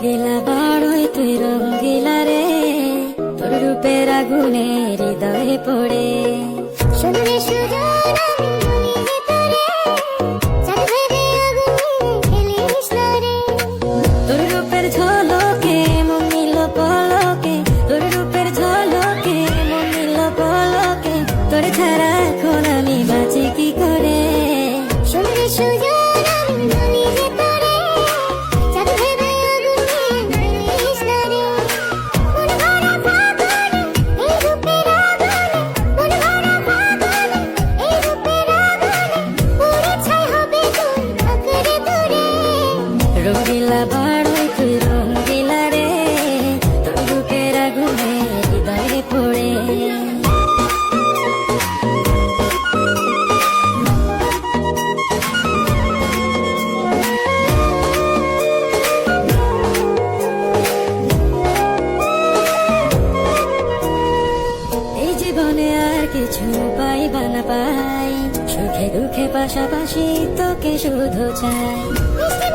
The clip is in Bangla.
রঙ্গিলা বাড়ই তুই রঙ্গিলা রে, তোর রূপের আগুনে হৃদয়ে পড়ে। শুনলে সুজন আমি মনে তোরে, চাঁদ ভেবে আগুনে খেলিস না রে। তোর রূপের ঝলকে মন নিল পলকে, তোর রূপের ঝলকে মন নিল পলকে, তোর ছাড়া এখন আমি বাঁচি কি করে। শুনলে সুজন আমি মনে তোরে, চাঁদ ভেবে আগুনে খেলিস না রে। মন ভরা ফাগুনে এই রূপের আগুনে, মন ভরা ফাগুনে এই রূপের আগুনে, পুড়ে ছাই হবে তুই আঁকড়ে ধরে। রঙ্গিলা বাড়ই তুই রঙ্গিলা রে, তোর রূপের আগুনে হৃদয়ে পড়ে। এই জীবনে আর কিছু পাইবা না পাই, সুখে দুঃখে পাশাপাশি তোকে শুধু চাই। মিষ্টি